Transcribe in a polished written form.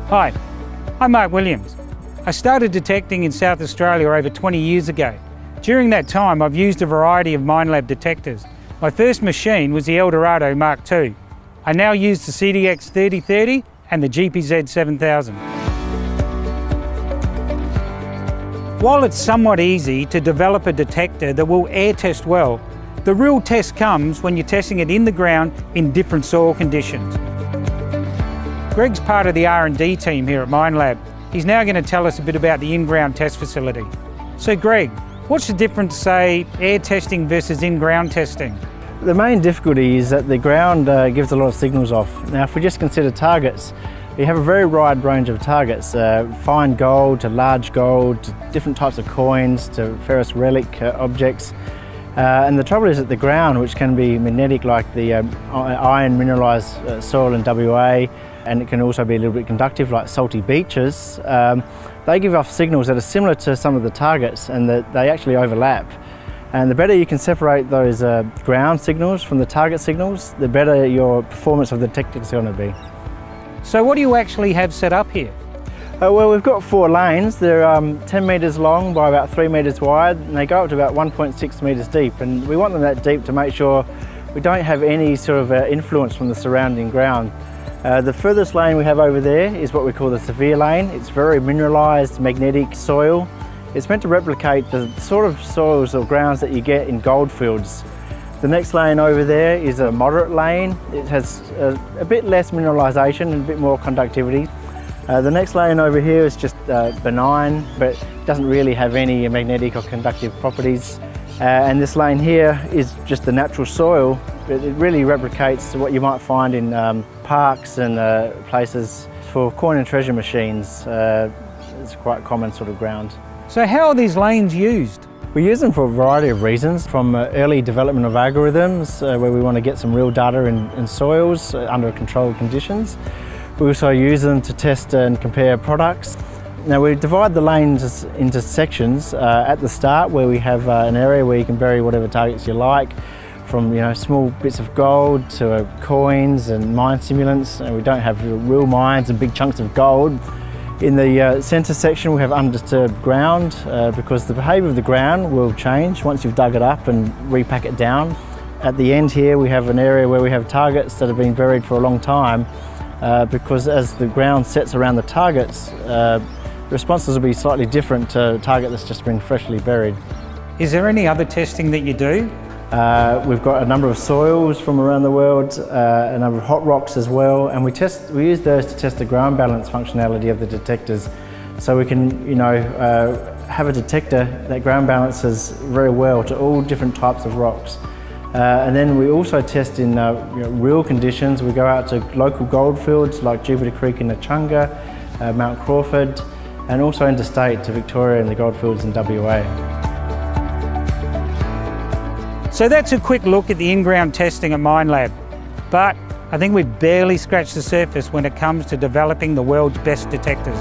Hi, I'm Mark Williams. I started detecting in South Australia over 20 years ago. During that time, I've used a variety of Minelab detectors. My first machine was the Eldorado Mark II. I now use the CDX 3030 and the GPZ 7000. While it's somewhat easy to develop a detector that will air test well, the real test comes when you're testing it in the ground in different soil conditions. Greg's part of the R&D team here at Minelab. He's now going to tell us a bit about the in-ground test facility. So Greg, what's the difference, say, air testing versus in-ground testing? The main difficulty is that the ground gives a lot of signals off. Now, if we just consider targets, we have a very wide range of targets, fine gold to large gold, to different types of coins, to ferrous relic objects. And the trouble is that the ground, which can be magnetic like the iron mineralised soil in WA, and it can also be a little bit conductive like salty beaches, they give off signals that are similar to some of the targets and that they actually overlap. And the better you can separate those ground signals from the target signals, the better your performance of the detector is going to be. So what do you actually have set up here? Well, we've got 4 lanes. They're 10 metres long by about 3 metres wide, and they go up to about 1.6 metres deep. And we want them that deep to make sure we don't have any sort of influence from the surrounding ground. The furthest lane we have over there is what we call the severe lane. It's very mineralised, magnetic soil. It's meant to replicate the sort of soils or grounds that you get in goldfields. The next lane over there is a moderate lane. It has a bit less mineralisation and a bit more conductivity. The next lane over here is just benign, but doesn't really have any magnetic or conductive properties. And this lane here is just the natural soil. It really replicates what you might find in parks and places for coin and treasure machines. It's quite common sort of ground. So how are these lanes used? We use them for a variety of reasons, from early development of algorithms where we want to get some real data in soils under controlled conditions. We also use them to test and compare products. Now we divide the lanes into sections at the start where we have an area where you can bury whatever targets you like, from small bits of gold to coins and mine simulants, and we don't have real mines and big chunks of gold. In the centre section we have undisturbed ground because the behaviour of the ground will change once you've dug it up and repack it down. At the end here we have an area where we have targets that have been buried for a long time because as the ground sets around the targets, responses will be slightly different to a target that's just been freshly buried. Is there any other testing that you do? We've got a number of soils from around the world, a number of hot rocks as well, and we use those to test the ground balance functionality of the detectors. So we can, have a detector that ground balances very well to all different types of rocks. And then we also test in real conditions. We go out to local goldfields like Jupiter Creek in Achunga, Mount Crawford, and also interstate to Victoria and the goldfields in WA. So that's a quick look at the in-ground testing at Minelab. But I think we've barely scratched the surface when it comes to developing the world's best detectors.